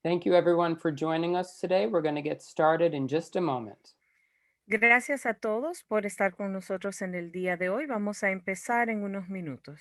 Thank you everyone for joining us today. We're going to get started in just a moment. Gracias a todos por estar con nosotros en el día de hoy. Vamos a empezar en unos minutos.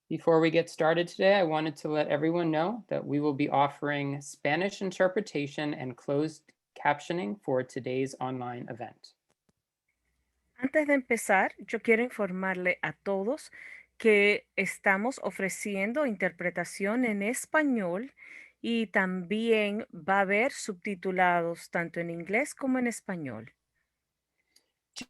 Before we get started today, I wanted to let everyone know that we will be offering Spanish interpretation and closed captioning for today's online event. Antes de empezar, yo quiero informarle a todos que estamos ofreciendo interpretación en español y también va a haber subtitulados tanto en inglés como en español.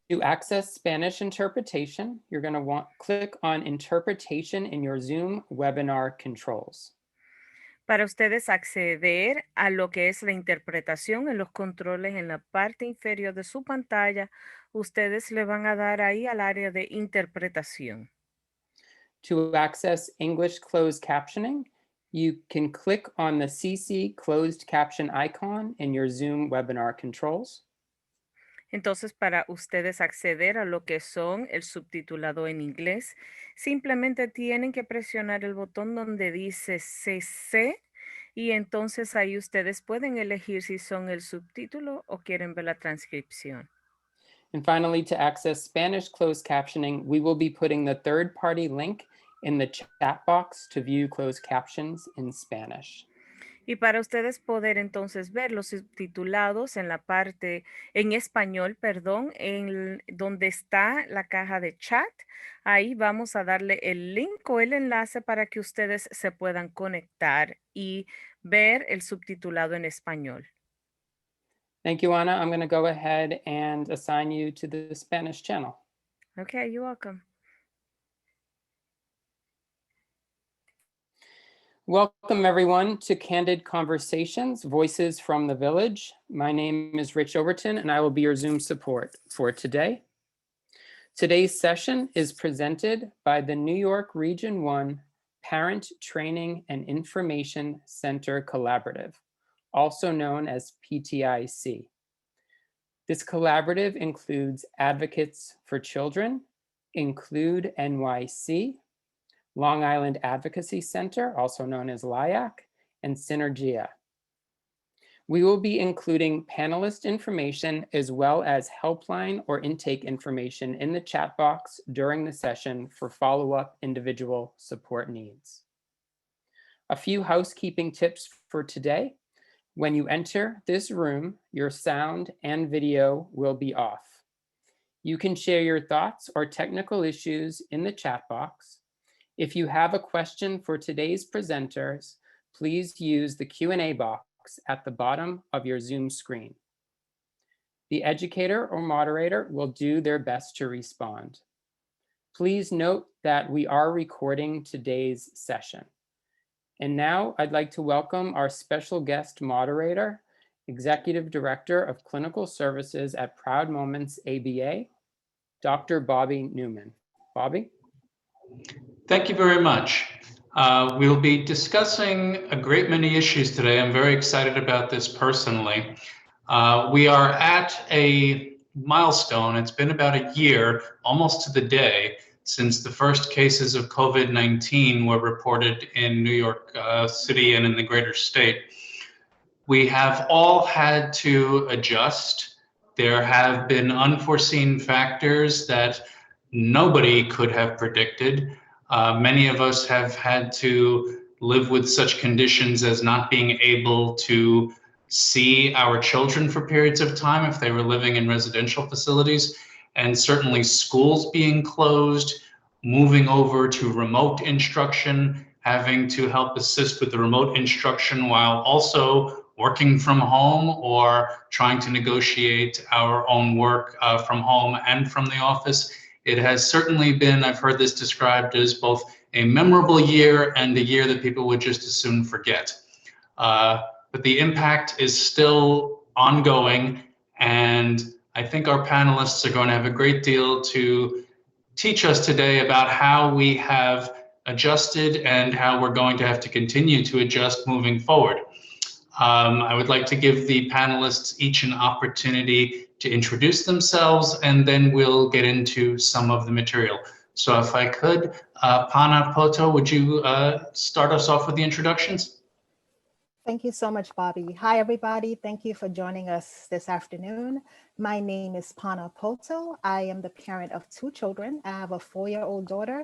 To access Spanish interpretation, you're going to click on Interpretation in your Zoom webinar controls. Para ustedes acceder a lo que es la interpretación en los controles en la parte inferior de su pantalla, ustedes le van a dar ahí al área de interpretación. To access English closed captioning, you can click on the CC closed caption icon in your Zoom webinar controls. Entonces, para ustedes acceder a lo que son el subtitulado en inglés, simplemente tienen que presionar el botón donde dice CC y entonces ahí ustedes pueden elegir si son el subtítulo o quieren ver la transcripción. And finally, to access Spanish closed captioning, we will be putting the third-party link in the chat box to view closed captions in Spanish. Y para ustedes poder entonces ver los subtitulados en la parte, en español, perdón, en donde está la caja de chat, ahí vamos a darle el link o el enlace para que ustedes se puedan conectar y ver el subtitulado en español. Thank you, Ana. I'm going to go ahead and assign you to the Spanish channel. Okay, you're welcome. Welcome, everyone, to Candid Conversations, Voices from the Village. My name is Rich Overton, and I will be your Zoom support for today. Today's session is presented by the New York Region 1 Parent Training and Information Center Collaborative, also known as PTIC. This collaborative includes Advocates for Children, Include NYC, Long Island Advocacy Center, also known as LIAC, and Synergia. We will be including panelist information as well as helpline or intake information in the chat box during the session for follow-up individual support needs. A few housekeeping tips for today. When you enter this room, your sound and video will be off. You can share your thoughts or technical issues in the chat box. If you have a question for today's presenters, please use the Q&A box at the bottom of your Zoom screen. The educator or moderator will do their best to respond. Please note that we are recording today's session. And now I'd like to welcome our special guest moderator, Executive Director of Clinical Services at Proud Moments ABA, Dr. Bobby Newman. Bobby? Thank you very much. We'll be discussing a great many issues today. I'm very excited about this personally. We are at a milestone. It's been about a year, almost to the day, since the first cases of COVID-19 were reported in New York City and in the greater state. We have all had to adjust. There have been unforeseen factors that nobody could have predicted. Many of us have had to live with such conditions as not being able to see our children for periods of time if they were living in residential facilities, and certainly schools being closed, moving over to remote instruction, having to help assist with the remote instruction while also working from home or trying to negotiate our own work from home and from the office. It has certainly been, I've heard this described as both a memorable year and a year that people would just as soon forget. But the impact is still ongoing, and I think our panelists are going to have a great deal to teach us today about how we have adjusted and how we're going to have to continue to adjust moving forward. I would like to give the panelists each an opportunity to introduce themselves, and then we'll get into some of the material. So if I could, Pana Poto, would you start us off with the introductions? Thank you so much, Bobby. Hi, everybody. Thank you for joining us this afternoon. My name is Pana Poto. I am the parent of 2 children. I have a 4-year-old daughter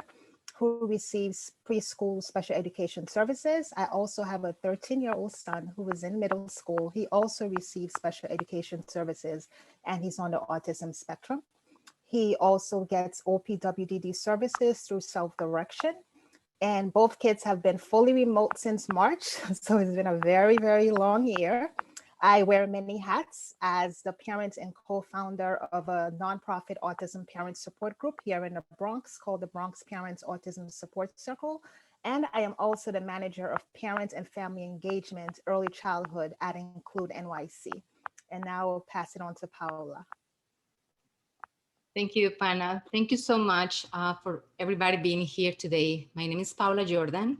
who receives preschool special education services. I also have a 13-year-old son who is in middle school. He also receives special education services, and he's on the autism spectrum. He also gets OPWDD services through self-direction. And both kids have been fully remote since March. So it's been a very, very long year. I wear many hats as the parent and co-founder of a nonprofit autism parent support group here in the Bronx called the Bronx Parents Autism Support Circle. And I am also the manager of parent and family engagement early childhood at Include NYC. And now I'll pass it on to Paola. Thank you, Pana. Thank you so much for everybody being here today. My name is Paola Jordan.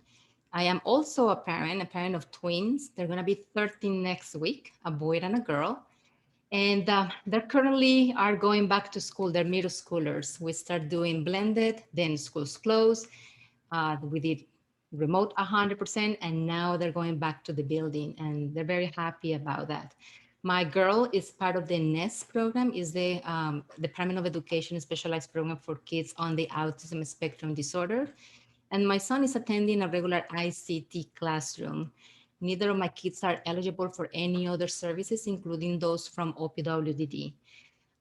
I am also a parent of twins. They're going to be 13 next week, a boy and a girl. And they currently are going back to school. They're middle schoolers. We start doing blended, then schools close. We did remote 100%, and now they're going back to the building, and they're very happy about that. My girl is part of the NEST program, is the Department of Education specialized program for kids on the autism spectrum disorder. And my son is attending a regular ICT classroom. Neither of my kids are eligible for any other services, including those from OPWDD.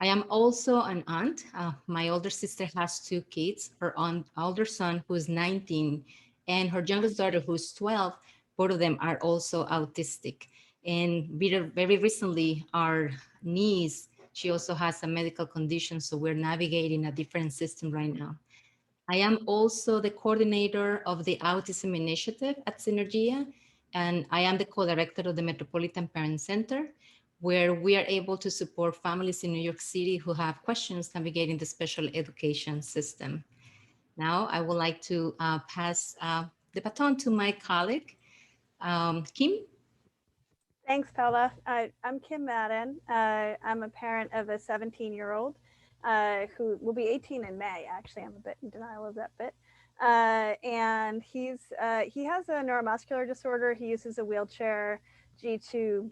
I am also an aunt. My older sister has 2 kids, her older son who's 19, and her youngest daughter who's 12. Both of them are also autistic. And very recently, our niece, she also has a medical condition, so we're navigating a different system right now. I am also the coordinator of the Autism Initiative at Synergia, and I am the co-director of the Metropolitan Parent Center, where we are able to support families in New York City who have questions navigating the special education system. Now, I would like to pass the baton to my colleague, Kim. Thanks, Paola. I'm Kim Madden. I'm a parent of a 17-year-old who will be 18 in May. Actually, I'm a bit in denial of that bit. And he has a neuromuscular disorder. He uses a wheelchair, G-tube.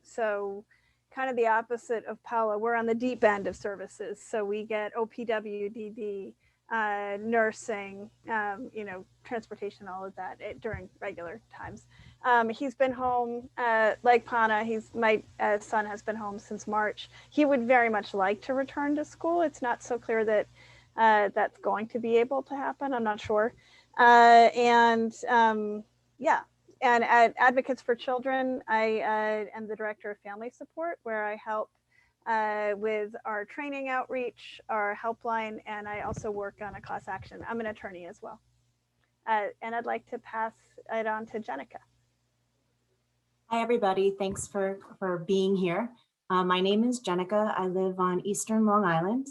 So kind of the opposite of Paola. We're on the deep end of services. So we get OPWDD, nursing, transportation, all of that during regular times. He's been home, like Pana, my son has been home since March. He would very much like to return to school. It's not so clear that that's going to be able to happen. I'm not sure. And at Advocates for Children, I am the director of family support, where I help with our training outreach, our helpline, and I also work on a class action. I'm an attorney as well. And I'd like to pass it on to Jenica. Hi, everybody. Thanks for being here. My name is Jenica. I live on Eastern Long Island.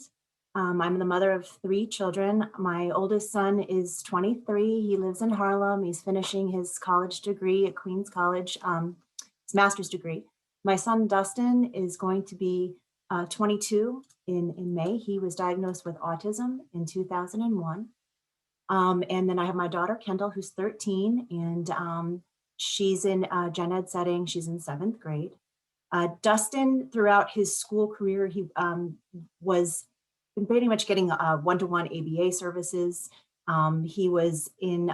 I'm the mother of 3 children. My oldest son is 23. He lives in Harlem. He's finishing his college degree at Queens College, his master's degree. My son, Dustin, is going to be 22 in May. He was diagnosed with autism in 2001. And then I have my daughter, Kendall, who's 13, and she's in a gen ed setting. She's in 7th grade. Dustin, throughout his school career, he was pretty much getting one-to-one ABA services. He was in,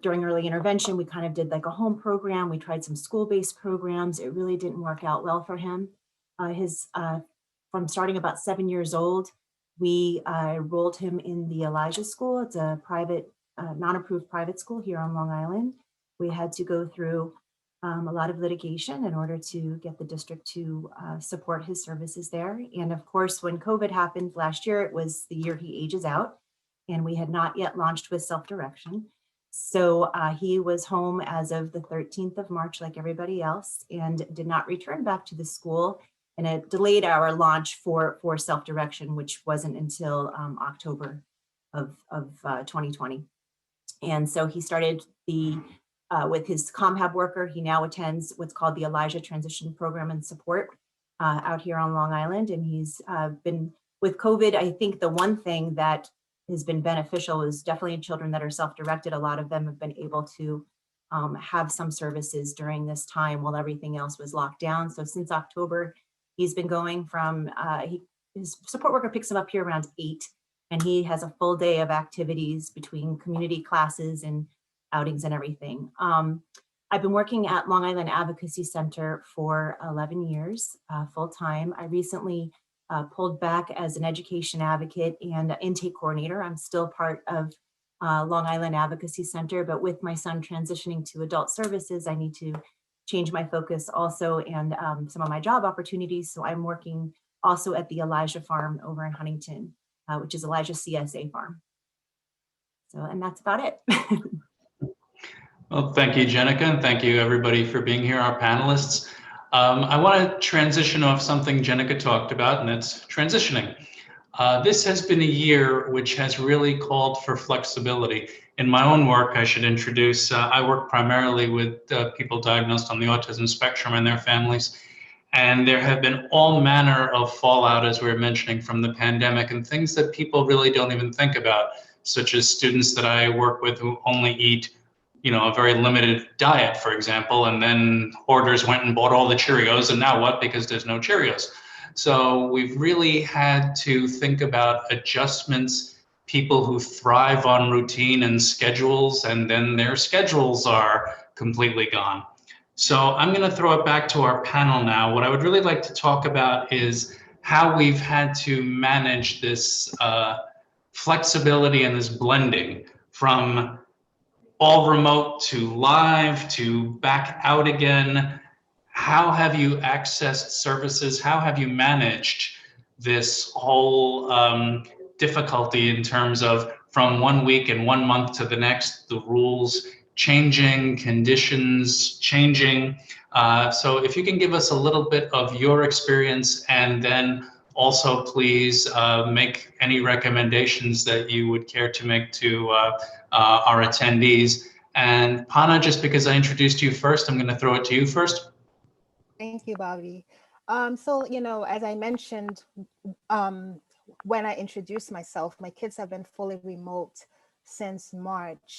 during early intervention, we kind of did like a home program. We tried some school-based programs. It really didn't work out well for him. From starting about 7 years old, we enrolled him in the Elijah School. It's a private, non-approved private school here on Long Island. We had to go through a lot of litigation in order to get the district to support his services there. And of course, when COVID happened last year, it was the year he ages out, and we had not yet launched with self-direction. So he was home as of the 13th of March, like everybody else, and did not return back to the school. And it delayed our launch for self-direction, which wasn't until October of 2020. And so he started with his ComHab worker. He now attends what's called the Elijah Transition Program and Support out here on Long Island. And he's been, with COVID, I think the one thing that has been beneficial is definitely children that are self-directed. A lot of them have been able to have some services during this time while everything else was locked down. So since October, he's been going from, his support worker picks him up here around 8, and he has a full day of activities between community classes and outings and everything. I've been working at Long Island Advocacy Center for 11 years, full time. I recently pulled back as an education advocate and intake coordinator. I'm still part of Long Island Advocacy Center, but with my son transitioning to adult services, I need to change my focus also and some of my job opportunities. So I'm working also at the Elijah Farm over in Huntington, which is Elijah CSA Farm. So, and that's about it. Well, thank you, Jenica, and thank you everybody for being here, our panelists. I want to transition off something Jenica talked about, and that's transitioning. This has been a year which has really called for flexibility. In my own work, I should introduce, I work primarily with people diagnosed on the autism spectrum and their families. And there have been all manner of fallout, as we were mentioning, from the pandemic, and things that people really don't even think about, such as students that I work with who only eat, you know, a very limited diet, for example, and then hoarders went and bought all the Cheerios, and now what? Because there's no Cheerios. So we've really had to think about adjustments, people who thrive on routine and schedules, and then their schedules are completely gone. So I'm going to throw it back to our panel now. What I would really like to talk about is how we've had to manage this flexibility and this blending from all remote to live to back out again. How have you accessed services? How have you managed this whole difficulty in terms of from 1 week and 1 month to the next, the rules changing, conditions changing? So if you can give us a little bit of your experience, and then also please make any recommendations that you would care to make to our attendees. And Pana, just because I introduced you first, I'm going to throw it to you first. Thank you, Bobby. So, you know, as I mentioned, when I introduced myself, my kids have been fully remote since March.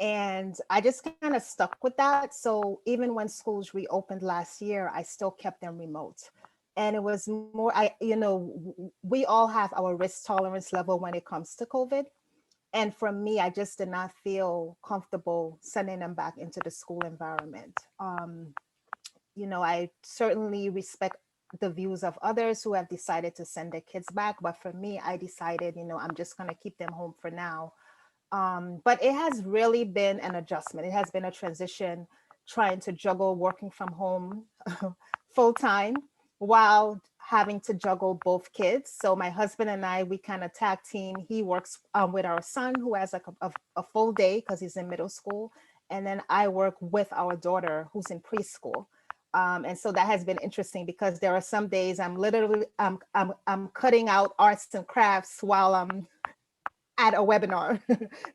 And I just kind of stuck with that. So even when schools reopened last year, I still kept them remote. And it was more, you know, we all have our risk tolerance level when it comes to COVID. And for me, I just did not feel comfortable sending them back into the school environment. You know, I certainly respect the views of others who have decided to send their kids back. But for me, I decided, you know, I'm just going to keep them home for now. But it has really been an adjustment. It has been a transition, trying to juggle working from home full time while having to juggle both kids. So my husband and I, we kind of tag team. He works with our son, who has like a full day because he's in middle school. And then I work with our daughter who's in preschool. And so that has been interesting because there are some days I'm literally, I'm cutting out arts and crafts while I'm at a webinar.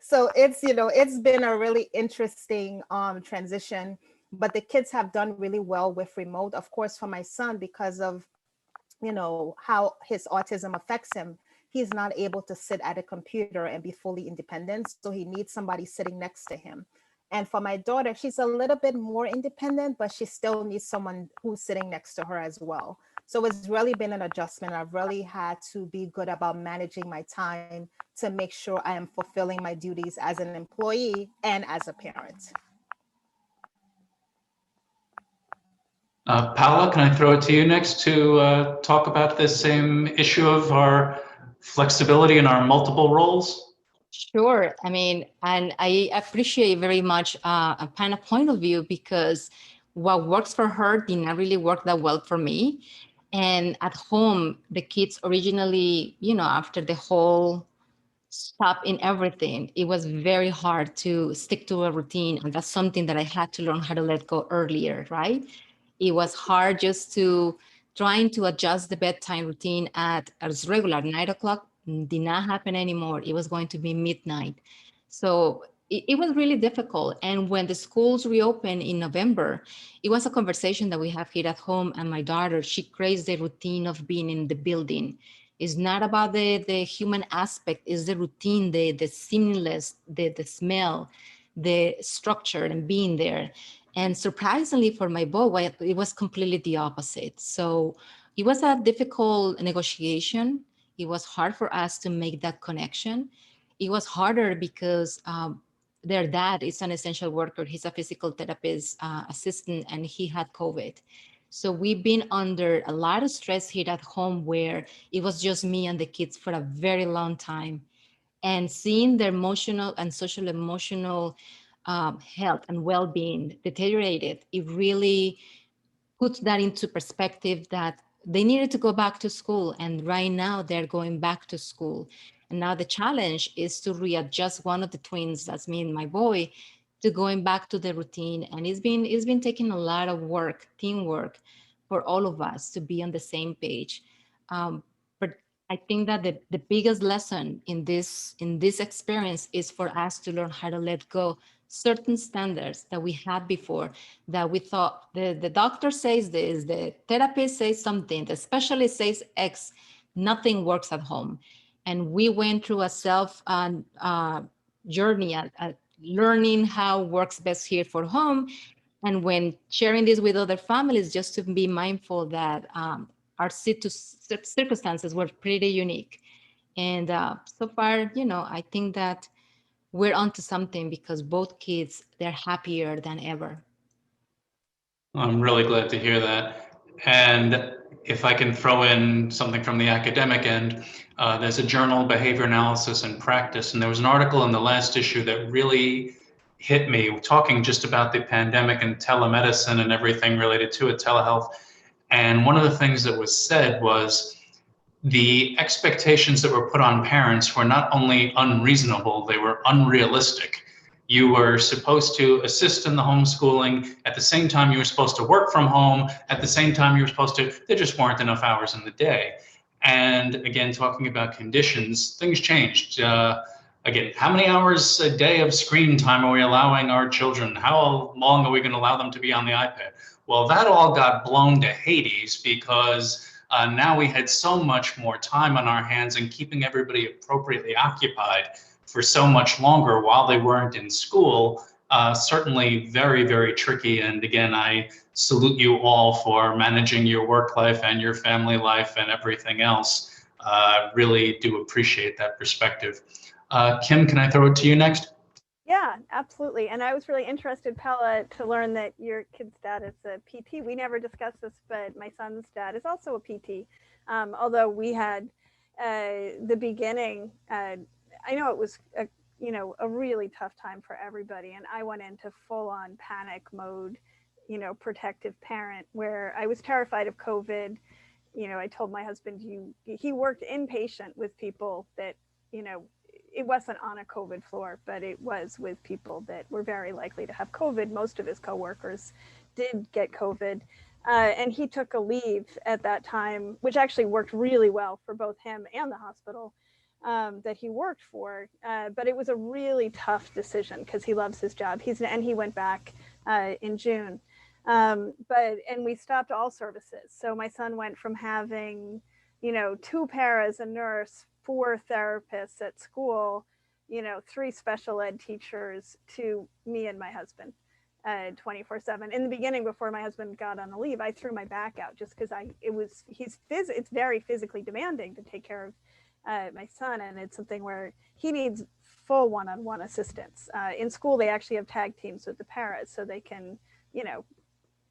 So it's, you know, it's been a really interesting transition, but the kids have done really well with remote. Of course, for my son, because of, you know, how his autism affects him, he's not able to sit at a computer and be fully independent. So he needs somebody sitting next to him. And for my daughter, she's a little bit more independent, but she still needs someone who's sitting next to her as well. So it's really been an adjustment. I've really had to be good about managing my time to make sure I am fulfilling my duties as an employee and as a parent. Paola, can I throw it to you next to talk about this same issue of our flexibility in our multiple roles? Sure. I mean, and I appreciate very much a kind of point of view, because what works for her did not really work that well for me. And at home, the kids originally, after the whole stop in everything, it was very hard to stick to a routine. And that's something that I had to learn how to let go earlier, right? It was hard just to trying to adjust the bedtime routine at as regular 9 o'clock did not happen anymore. It was going to be midnight. So it was really difficult. And when the schools reopened in November, it was a conversation that we have here at home. And my daughter, she craves the routine of being in the building. It's not about the human aspect, it's the routine, the seamless, the smell, the structure and being there. And surprisingly for my boy, it was completely the opposite. So it was a difficult negotiation. It was hard for us to make that connection. It was harder because their dad is an essential worker. He's a physical therapist assistant, and he had COVID. So we've been under a lot of stress here at home, where it was just me and the kids for a very long time. And seeing their emotional and social emotional health and well-being deteriorated, it really puts that into perspective that they needed to go back to school. And right now they're going back to school. And now the challenge is to readjust one of the twins, that's me and my boy, to going back to the routine. And it's been taking a lot of work, teamwork, for all of us to be on the same page. But I think that the biggest lesson in this experience is for us to learn how to let go certain standards that we had before, that we thought the doctor says this, the therapist says something, the specialist says X, nothing works at home. And we went through a self journey at learning how works best here for home. And when sharing this with other families, just to be mindful that our circumstances were pretty unique. And so far, I think that we're onto something, because both kids, they're happier than ever. I'm really glad to hear that. And if I can throw in something from the academic end, there's a journal, Behavior Analysis and Practice, and there was an article in the last issue that really hit me, talking just about the pandemic and telemedicine and everything related to it, telehealth. And one of the things that was said was the expectations that were put on parents were not only unreasonable, they were unrealistic. You were supposed to assist in the homeschooling. At the same time, you were supposed to work from home. At the same time, you were supposed to, there just weren't enough hours in the day. And again, talking about conditions, things changed. Again, how many hours a day of screen time are we allowing our children? How long are we going to allow them to be on the iPad? Well, that all got blown to Hades, because now we had so much more time on our hands, and keeping everybody appropriately occupied for so much longer while they weren't in school, certainly very, very tricky. And again, I salute you all for managing your work life and your family life and everything else. Really do appreciate that perspective. Kim, can I throw it to you next? Yeah, absolutely. And I was really interested, Paola, to learn that your kid's dad is a PT. We never discussed this, but my son's dad is also a PT. Although we had the beginning, I know it was a really tough time for everybody, and I went into full-on panic mode, protective parent, where I was terrified of COVID. I told my husband, he worked inpatient with people that, it wasn't on a COVID floor, but it was with people that were very likely to have COVID. Most of his coworkers did get COVID. And he took a leave at that time, which actually worked really well for both him and the hospital that he worked for. But it was a really tough decision, because he loves his job. And he went back in June. And we stopped all services. So my son went from having, 2 paras, a nurse, 4 therapists at school, 3 special ed teachers, to me and my husband. 24/7. In the beginning, before my husband got on the leave, I threw my back out just because it's very physically demanding to take care of my son, and it's something where he needs full one-on-one assistance. In school, they actually have tag teams with the parents so they can,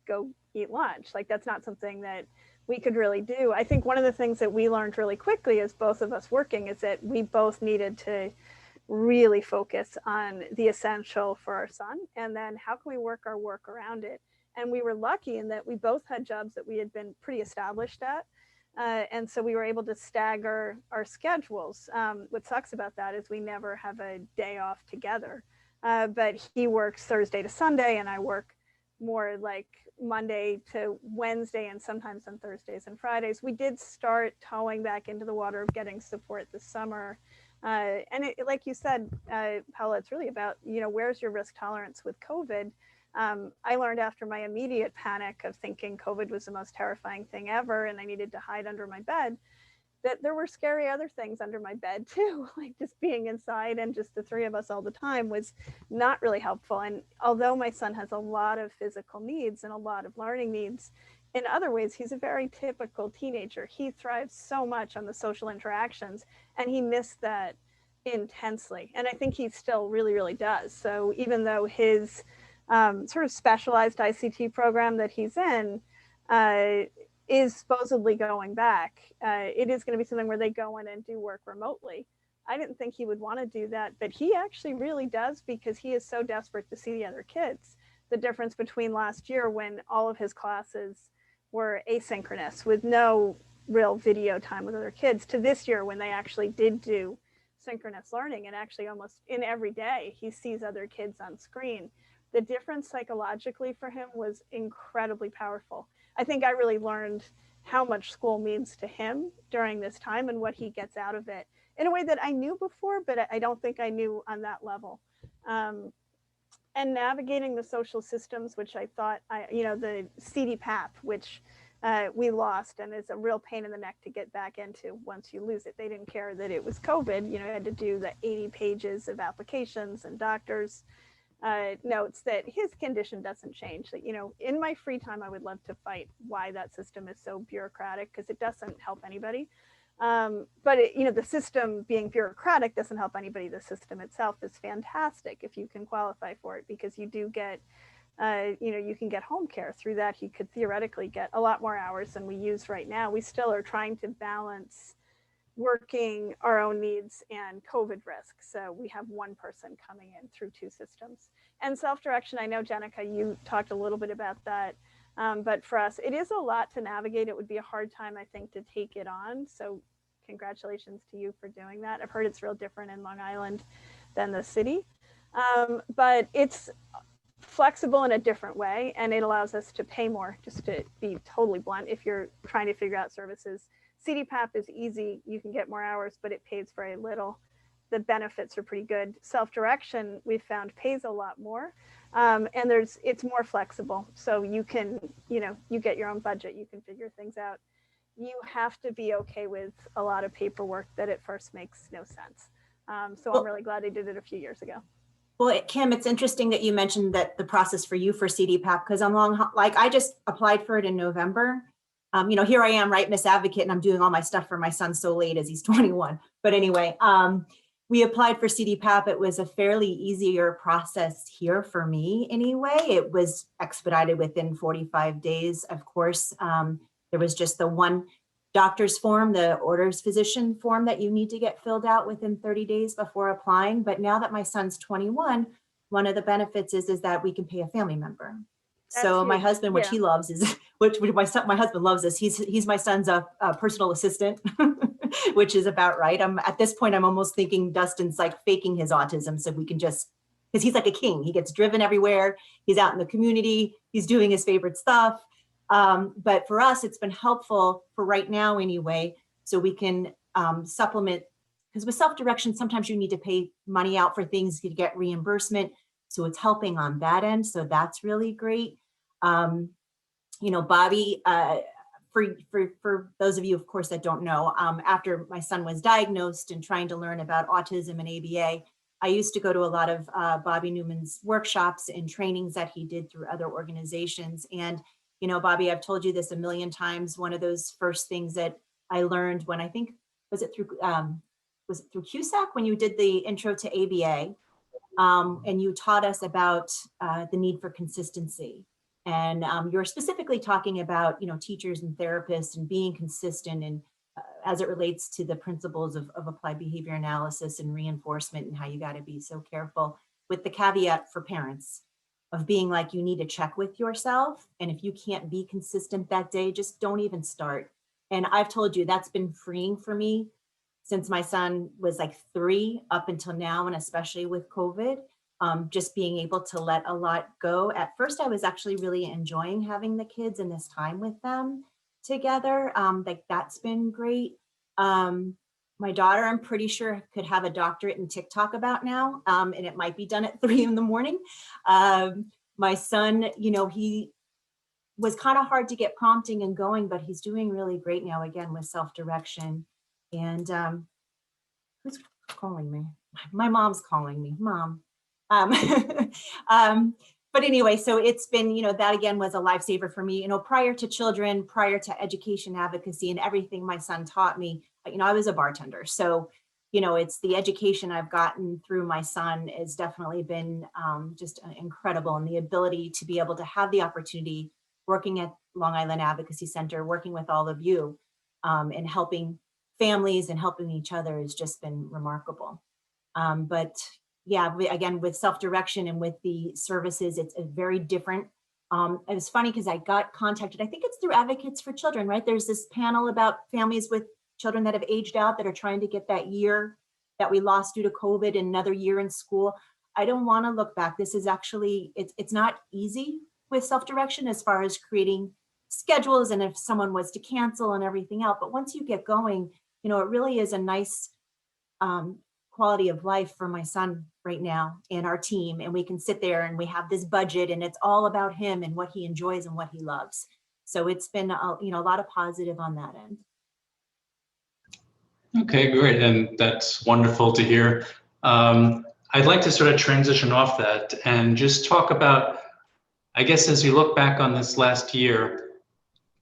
go eat lunch. Like, that's not something that we could really do. I think one of the things that we learned really quickly as both of us working is that we both needed to really focus on the essential for our son, and then how can we work our work around it. And we were lucky in that we both had jobs that we had been pretty established at, and so we were able to stagger our schedules. What sucks about that is we never have a day off together, but he works Thursday to Sunday and I work more like Monday to Wednesday and sometimes on Thursdays and Fridays. We did start towing back into the water of getting support this summer. And like you said, Paola, it's really about, where's your risk tolerance with COVID? I learned after my immediate panic of thinking COVID was the most terrifying thing ever and I needed to hide under my bed, that there were scary other things under my bed too, like just being inside and just the three of us all the time was not really helpful. And although my son has a lot of physical needs and a lot of learning needs, in other ways, he's a very typical teenager. He thrives so much on the social interactions and he missed that intensely. And I think he still really, really does. So even though his sort of specialized ICT program that he's in is supposedly going back, it is going to be something where they go in and do work remotely. I didn't think he would want to do that, but he actually really does because he is so desperate to see the other kids. The difference between last year when all of his classes were asynchronous with no real video time with other kids to this year when they actually did do synchronous learning, and actually almost in every day he sees other kids on screen. The difference psychologically for him was incredibly powerful. I think I really learned how much school means to him during this time and what he gets out of it in a way that I knew before, but I don't think I knew on that level. And navigating the social systems, which I thought, the CDPAP, which we lost and is a real pain in the neck to get back into once you lose it. They didn't care that it was COVID. You had to do the 80 pages of applications and doctors notes that his condition doesn't change. That, in my free time, I would love to fight why that system is so bureaucratic, because it doesn't help anybody. But the system being bureaucratic doesn't help anybody. The system itself is fantastic if you can qualify for it, because you do get, you can get home care through that. You could theoretically get a lot more hours than we use right now. We still are trying to balance working our own needs and COVID risk. So we have one person coming in through two systems. And self-direction, I know, Jenica, you talked a little bit about that. But for us, it is a lot to navigate. It would be a hard time, I think, to take it on. So congratulations to you for doing that. I've heard it's real different in Long Island than the city. But it's flexible in a different way, and it allows us to pay more, just to be totally blunt, if you're trying to figure out services. CDPAP is easy. You can get more hours, but it pays very little. The benefits are pretty good. Self-direction, we've found, pays a lot more. And it's more flexible. So you can, you get your own budget, you can figure things out. You have to be okay with a lot of paperwork that at first makes no sense. So I'm really glad I did it a few years ago. Well, Kim, it's interesting that you mentioned that the process for you for CDPAP, because I just applied for it in November. Here I am, right, Miss Advocate, and I'm doing all my stuff for my son so late as he's 21. But anyway, we applied for CDPAP. It was a fairly easier process here for me anyway. It was expedited within 45 days, of course. There was just the one doctor's form, the orders physician form that you need to get filled out within 30 days before applying. But now that my son's 21, one of the benefits is that we can pay a family member. So my husband, which he loves, is which my husband loves this. He's my son's personal assistant, which is about right. At this point, I'm almost thinking Dustin's like faking his autism, so we can just, because he's like a king. He gets driven everywhere. He's out in the community. He's doing his favorite stuff. But for us, it's been helpful for right now anyway, so we can supplement, because with self-direction, sometimes you need to pay money out for things to get reimbursement. So it's helping on that end. So that's really great. Bobby, for those of you, of course, that don't know, after my son was diagnosed and trying to learn about autism and ABA, I used to go to a lot of Bobby Newman's workshops and trainings that he did through other organizations. And, you know, Bobby, I've told you this a million times. One of those first things that I learned when I think, was it through CUSAC when you did the intro to ABA? And you taught us about the need for consistency. And you're specifically talking about, you know, teachers and therapists and being consistent and as it relates to the principles of applied behavior analysis and reinforcement and how you got to be so careful, with the caveat for parents of being like, you need to check with yourself. And if you can't be consistent that day, just don't even start. And I've told you that's been freeing for me since my son was like 3 up until now, and especially with COVID, just being able to let a lot go. At first, I was actually really enjoying having the kids and this time with them together. Like that's been great. My daughter, I'm pretty sure, could have a doctorate in TikTok about now, and it might be done at 3 in the morning. My son, you know, he was kind of hard to get prompting and going, but he's doing really great now, again, with self-direction. And who's calling me? My mom's calling me, Mom. But anyway, so it's been, you know, that again was a lifesaver for me, you know, prior to children, prior to education advocacy and everything my son taught me, you know, I was a bartender. So, you know, it's the education I've gotten through my son has definitely been just incredible. And the ability to be able to have the opportunity working at Long Island Advocacy Center, working with all of you and helping families and helping each other has just been remarkable. But yeah, again, with self-direction and with the services, it's a very different. It was funny because I got contacted, I think it's through Advocates for Children, right? There's this panel about families with children that have aged out that are trying to get that year that we lost due to COVID and another year in school. I don't want to look back. This is actually, it's not easy with self-direction as far as creating schedules and if someone was to cancel and everything else. But once you get going, you know, it really is a nice quality of life for my son right now and our team. And we can sit there and we have this budget and it's all about him and what he enjoys and what he loves. So it's been, you know, a lot of positive on that end. Okay, great. And that's wonderful to hear. I'd like to sort of transition off that and just talk about, I guess, as you look back on this last year,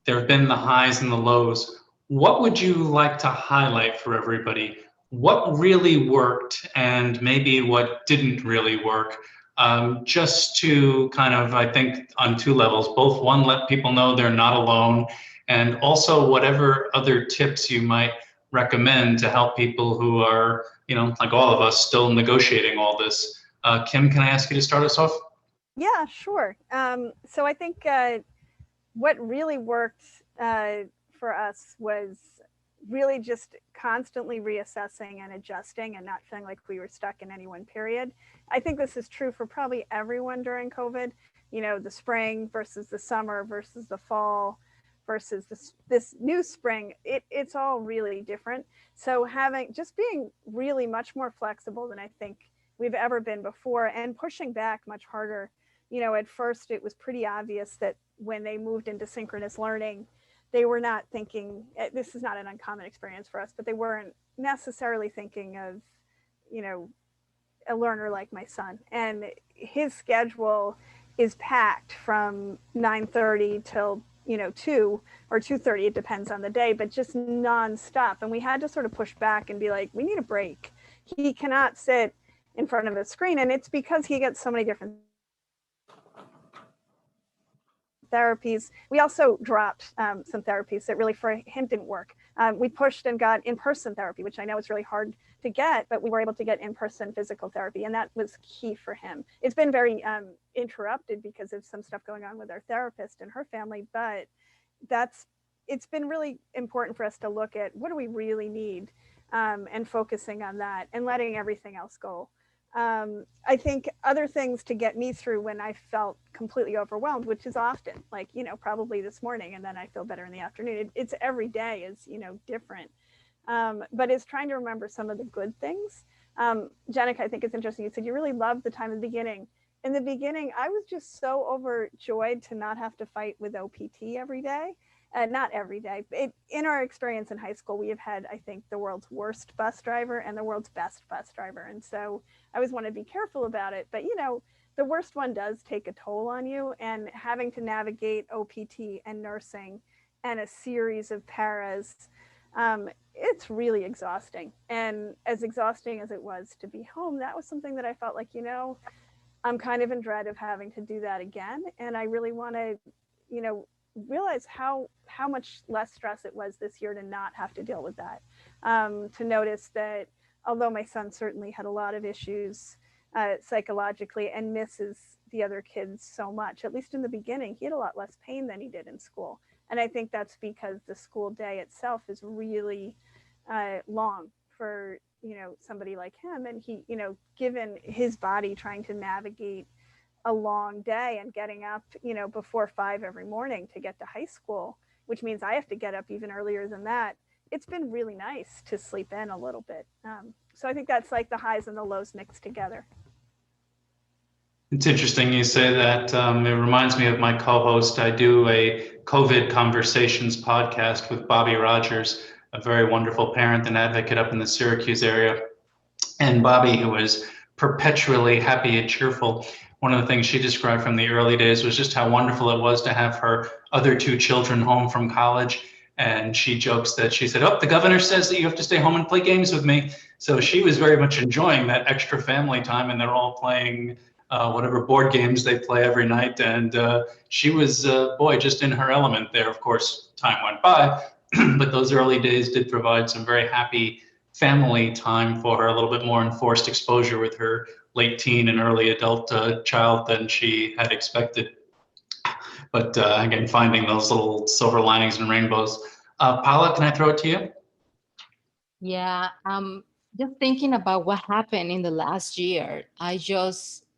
there have been the highs and the lows. What would you like to highlight for everybody? What really worked and maybe what didn't really work? Just to kind of, I think, on 2 levels, both one, let people know they're not alone, and also whatever other tips you might recommend to help people who are, you know, like all of us, still negotiating all this. Kim, can I ask you to start us off? Yeah, sure. So I think what really worked for us was really just constantly reassessing and adjusting and not feeling like we were stuck in any one period. I think this is true for probably everyone during COVID, you know, the spring versus the summer versus the fall versus this new spring, it's all really different. So being really much more flexible than I think we've ever been before and pushing back much harder. You know, at first it was pretty obvious that when they moved into synchronous learning, they were not thinking, this is not an uncommon experience for us, but they weren't necessarily thinking of, you know, a learner like my son. And his schedule is packed from 9:30 till, you know, 2 or 2:30, it depends on the day, but just nonstop. And we had to sort of push back and be like, we need a break. He cannot sit in front of a screen. And it's because he gets so many different therapies. We also dropped some therapies that really for him didn't work. We pushed and got in-person therapy, which I know is really hard to get, but we were able to get in-person physical therapy, and that was key for him. It's been very interrupted because of some stuff going on with our therapist and her family, but it's been really important for us to look at what do we really need and focusing on that and letting everything else go. I think other things to get me through when I felt completely overwhelmed, which is often, like, you know, probably this morning, and then I feel better in the afternoon. It's every day is, you know, different. But it's trying to remember some of the good things. Jenica, I think it's interesting. You said you really loved the time in the beginning. In the beginning, I was just so overjoyed to not have to fight with OPT every day. not every day. In our experience in high school, we have had, I think, the world's worst bus driver and the world's best bus driver. And so I always want to be careful about it. But, the worst one does take a toll on you, and having to navigate OPT and nursing and a series of paras, it's really exhausting. And as exhausting as it was to be home, that was something that I felt like, I'm kind of in dread of having to do that again. And I really want to, realize how much less stress it was this year to not have to deal with that. To notice that although my son certainly had a lot of issues psychologically and misses the other kids so much, at least in the beginning, he had a lot less pain than he did in school. And I think that's because the school day itself is really long for, somebody like him. And he, given his body trying to navigate a long day and getting up, before 5 every morning to get to high school, which means I have to get up even earlier than that. It's been really nice to sleep in a little bit. So I think that's like the highs and the lows mixed together. It's interesting you say that. It reminds me of my co-host. I do a COVID Conversations podcast with Bobby Rogers, a very wonderful parent and advocate up in the Syracuse area. And Bobby, who is perpetually happy and cheerful, one of the things she described from the early days was just how wonderful it was to have her other 2 children home from college. And she jokes that she said, "Oh, the governor says that you have to stay home and play games with me." So she was very much enjoying that extra family time, and they're all playing whatever board games they play every night. And she was, boy, just in her element there. Of course, time went by, but those early days did provide some very happy family time for her, a little bit more enforced exposure with her late teen and early adult child than she had expected. But again, finding those little silver linings and rainbows. Paola, can I throw it to you? Yeah, just thinking about what happened in the last year,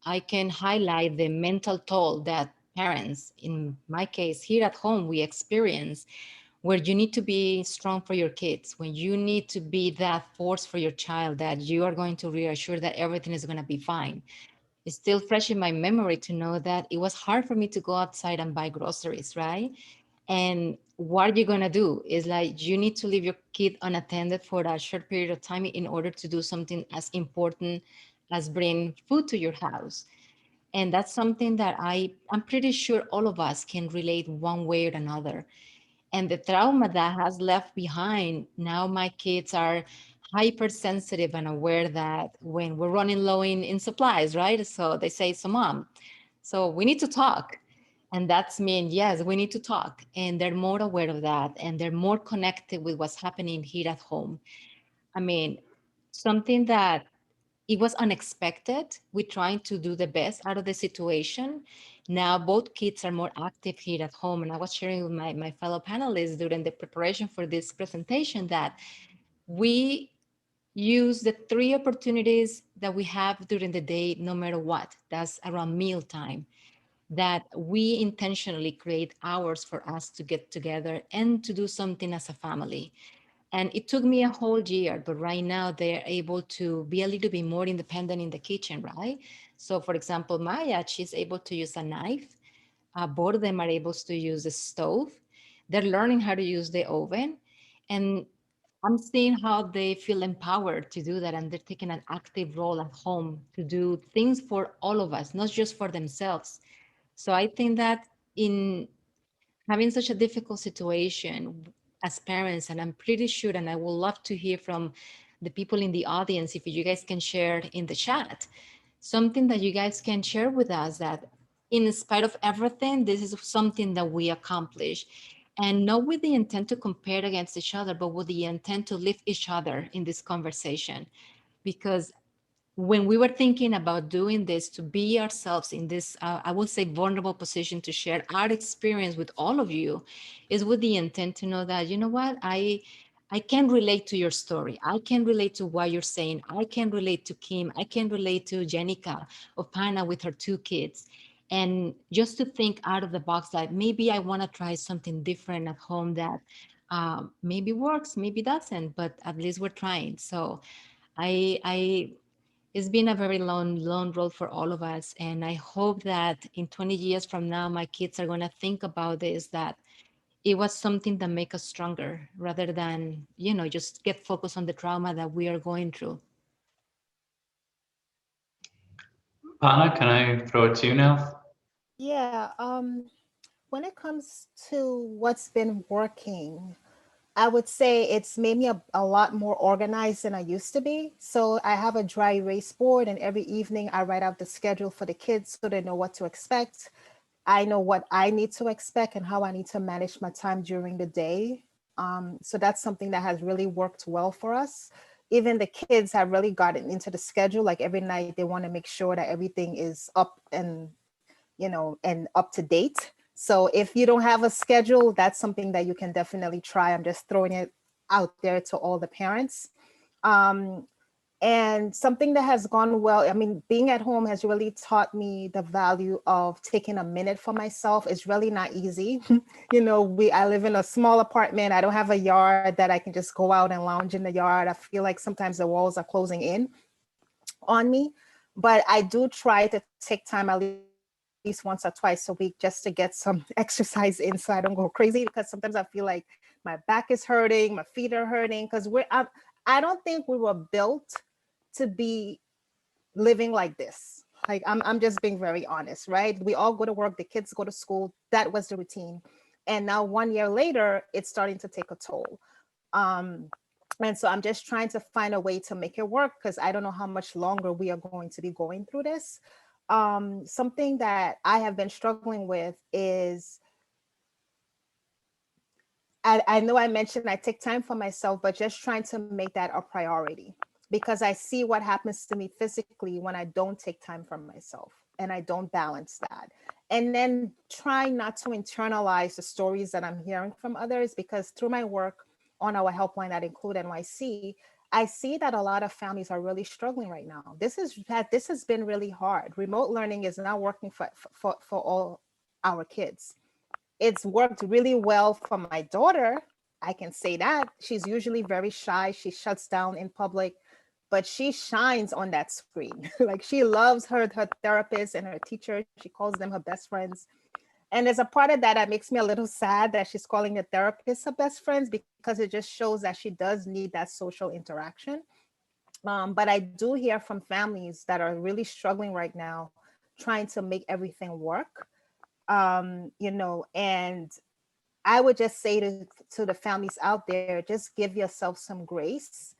I can highlight the mental toll that parents, in my case, here at home, we experience, where you need to be strong for your kids, when you need to be that force for your child, that you are going to reassure that everything is going to be fine. It's still fresh in my memory to know that it was hard for me to go outside and buy groceries, right? And what are you going to do? Is like you need to leave your kid unattended for a short period of time in order to do something as important as bring food to your house. And that's something that I'm pretty sure all of us can relate one way or another. And the trauma that has left behind, now my kids are hypersensitive and aware that when we're running low in supplies, right? So they say, "So mom, so we need to talk." And that's mean, yes, we need to talk. And they're more aware of that. And they're more connected with what's happening here at home. I mean, something that it was unexpected. We're trying to do the best out of the situation. Now both kids are more active here at home. And I was sharing with my fellow panelists during the preparation for this presentation that we use the 3 opportunities that we have during the day, no matter what. That's around mealtime, that we intentionally create hours for us to get together and to do something as a family. And it took me a whole year, but right now they're able to be a little bit more independent in the kitchen, right? So for example, Maya, she's able to use a knife. Both of them are able to use the stove. They're learning how to use the oven. And I'm seeing how they feel empowered to do that. And they're taking an active role at home to do things for all of us, not just for themselves. So I think that in having such a difficult situation as parents, and I'm pretty sure, and I would love to hear from the people in the audience, if you guys can share in the chat, something that you guys can share with us that in spite of everything, this is something that we accomplish. And not with the intent to compare against each other, but with the intent to lift each other in this conversation. Because when we were thinking about doing this, to be ourselves in this, I would say, vulnerable position to share our experience with all of you, is with the intent to know that, you know what, I can relate to your story. I can relate to what you're saying. I can relate to Kim. I can relate to Jenica of Pana with her 2 kids. And just to think out of the box, like maybe I want to try something different at home that maybe works, maybe doesn't, but at least we're trying. So I it's been a very long road for all of us. And I hope that in 20 years from now, my kids are going to think about this, that it was something that make us stronger rather than, you know, just get focused on the trauma that we are going through. Pana, can I throw it to you now? Yeah, when it comes to what's been working, I would say it's made me a lot more organized than I used to be. So I have a dry erase board, and every evening I write out the schedule for the kids so they know what to expect. I know what I need to expect and how I need to manage my time during the day. So that's something that has really worked well for us. Even the kids have really gotten into the schedule. Like every night they want to make sure that everything is up and, and up to date. So if you don't have a schedule, that's something that you can definitely try. I'm just throwing it out there to all the parents. Um, and something that has gone well, I mean, being at home has really taught me the value of taking a minute for myself. It's really not easy. I live in a small apartment. I don't have a yard that I can just go out and lounge in the yard. I feel like sometimes the walls are closing in on me, but I do try to take time at least once or twice a week just to get some exercise in so I don't go crazy, because sometimes I feel like my back is hurting, my feet are hurting, because I don't think we were built to be living like this. Like I'm just being very honest, right? We all go to work, the kids go to school. That was the routine. And now 1 year later, it's starting to take a toll. And so I'm just trying to find a way to make it work, because I don't know how much longer we are going to be going through this. Something that I have been struggling with is, I know I mentioned I take time for myself, but just trying to make that a priority, because I see what happens to me physically when I don't take time for myself and I don't balance that. And then trying not to internalize the stories that I'm hearing from others, because through my work on our helpline that include NYC, I see that a lot of families are really struggling right now. This has been really hard. Remote learning is not working for all our kids. It's worked really well for my daughter. I can say that. She's usually very shy. She shuts down in public, but she shines on that screen. Like she loves her therapist and her teacher. She calls them her best friends. And there's a part of that makes me a little sad that she's calling the therapist her best friends, because it just shows that she does need that social interaction. But I do hear from families that are really struggling right now, trying to make everything work. And I would just say to the families out there, just give yourself some grace.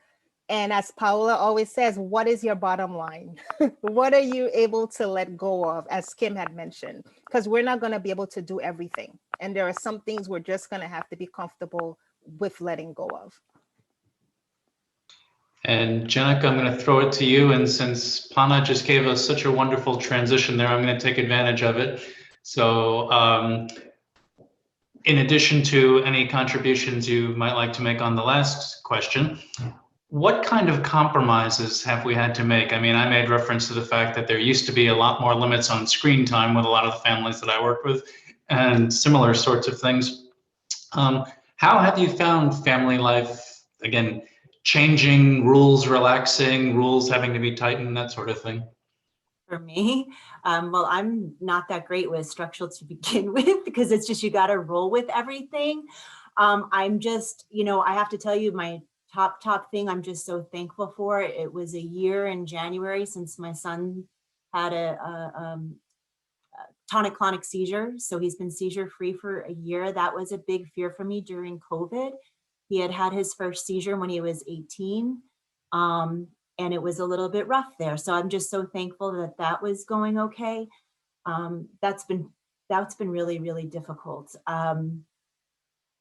And as Paola always says, what is your bottom line? What are you able to let go of, as Kim had mentioned? Because we're not going to be able to do everything. And there are some things we're just going to have to be comfortable with letting go of. And Jenica, I'm going to throw it to you. And since Pana just gave us such a wonderful transition there, I'm going to take advantage of it. So in addition to any contributions you might like to make on the last question, what kind of compromises have we had to make? I mean, I made reference to the fact that there used to be a lot more limits on screen time with a lot of the families that I worked with and similar sorts of things. How have you found family life, again, changing, rules relaxing, rules having to be tightened, that sort of thing? For me, well, I'm not that great with structure to begin with, because it's just, you got to roll with everything. I'm just, I have to tell you, my top thing I'm just so thankful for. It was a year in January since my son had a tonic-clonic seizure. So he's been seizure free for a year. That was a big fear for me during COVID. He had his first seizure when he was 18. And it was a little bit rough there. So I'm just so thankful that that was going okay. That's been really, really difficult.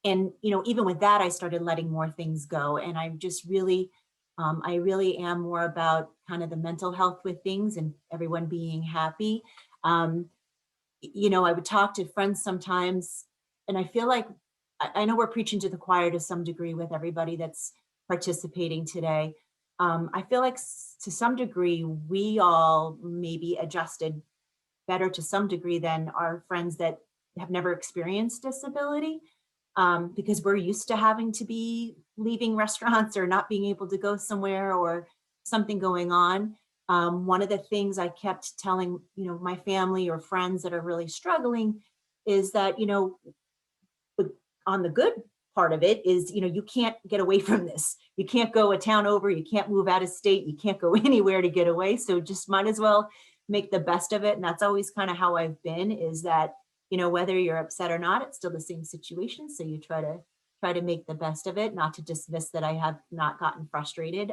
And, even with that, I started letting more things go. And I just really, I really am more about kind of the mental health with things and everyone being happy. I would talk to friends sometimes, and I feel like, I know we're preaching to the choir to some degree with everybody that's participating today. I feel like to some degree, we all maybe adjusted better to some degree than our friends that have never experienced disability, because we're used to having to be leaving restaurants or not being able to go somewhere or something going on. One of the things I kept telling, my family or friends that are really struggling is that, on the good part of it is, you can't get away from this. You can't go a town over, you can't move out of state, you can't go anywhere to get away. So just might as well make the best of it. And that's always kind of how I've been, is that, whether you're upset or not, it's still the same situation. So you try to make the best of it, not to dismiss that I have not gotten frustrated.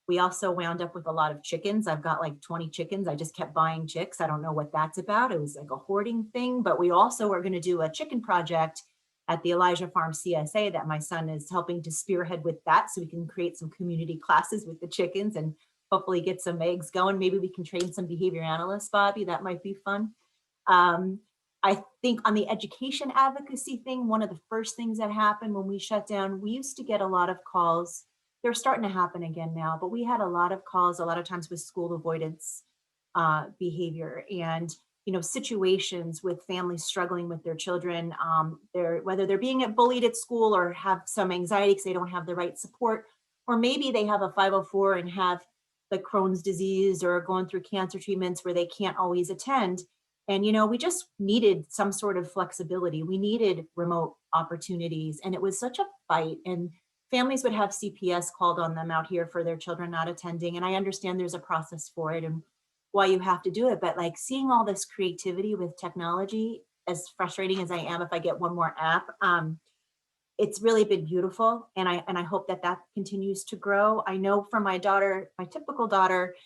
We also wound up with a lot of chickens. I've got like 20 chickens. I just kept buying chicks. I don't know what that's about. It was like a hoarding thing, but we also are going to do a chicken project at the Elijah Farm CSA that my son is helping to spearhead with that. So we can create some community classes with the chickens and hopefully get some eggs going. Maybe we can train some behavior analysts, Bobby. That might be fun. I think on the education advocacy thing, one of the first things that happened when we shut down, we used to get a lot of calls. They're starting to happen again now, but we had a lot of calls, a lot of times with school avoidance behavior and situations with families struggling with their children, whether they're being bullied at school or have some anxiety because they don't have the right support, or maybe they have a 504 and have the Crohn's disease or going through cancer treatments where they can't always attend. And, we just needed some sort of flexibility. We needed remote opportunities, and it was such a fight. And families would have CPS called on them out here for their children not attending. And I understand there's a process for it and why you have to do it. But like seeing all this creativity with technology, as frustrating as I am if I get one more app, it's really been beautiful. And I hope that continues to grow. I know from my daughter, my typical daughter,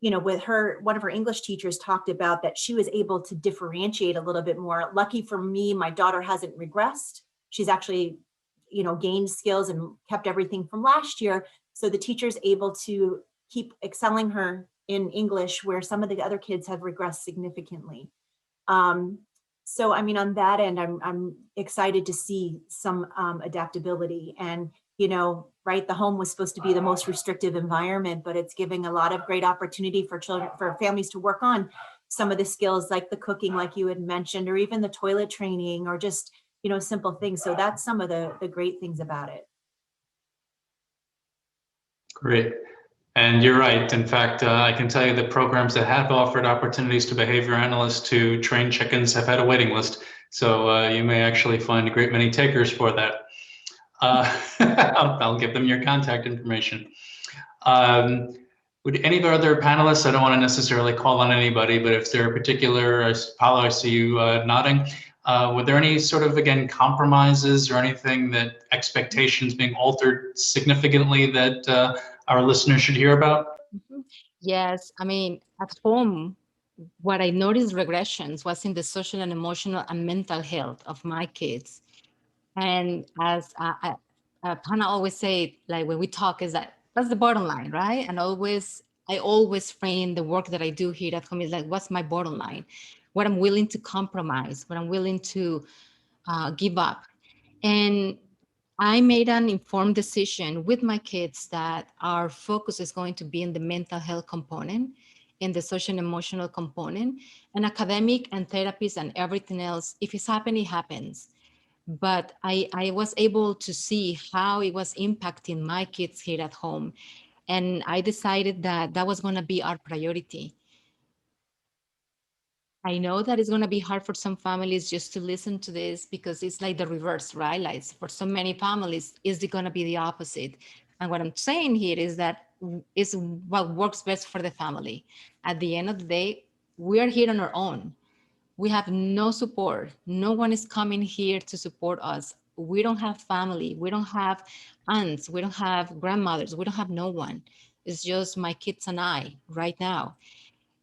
with her, one of her English teachers talked about that she was able to differentiate a little bit more. Lucky for me, my daughter hasn't regressed. She's actually, gained skills and kept everything from last year. So the teacher's able to keep excelling her in English where some of the other kids have regressed significantly. So, I mean, on that end, I'm excited to see some adaptability and, right, the home was supposed to be the most restrictive environment, but it's giving a lot of great opportunity for children, for families to work on some of the skills like the cooking, like you had mentioned, or even the toilet training, or just, simple things. So that's some of the great things about it. Great. And you're right. In fact, I can tell you that programs that have offered opportunities to behavior analysts to train chickens have had a waiting list. So you may actually find a great many takers for that. I'll give them your contact information. Would any of our other panelists, I don't want to necessarily call on anybody, but if there are particular, Paolo, I see you nodding. Were there any sort of, again, compromises or anything that expectations being altered significantly that our listeners should hear about? Yes, I mean, at home, what I noticed regressions was in the social and emotional and mental health of my kids. And as Hannah always say, like when we talk, is that's the bottom line, right? And I always frame the work that I do here at home is like, what's my bottom line? What I'm willing to compromise, what I'm willing to give up. And I made an informed decision with my kids that our focus is going to be in the mental health component, in the social and emotional component, and academic and therapies and everything else. If it's happening, it happens. But I was able to see how it was impacting my kids here at home. And I decided that that was going to be our priority. I know that it's going to be hard for some families just to listen to this because it's like the reverse, right? Like for so many families, is it going to be the opposite? And what I'm saying here is that is what works best for the family. At the end of the day, we are here on our own. We have no support. No one is coming here to support us. We don't have family. We don't have aunts. We don't have grandmothers. We don't have no one. It's just my kids and I right now.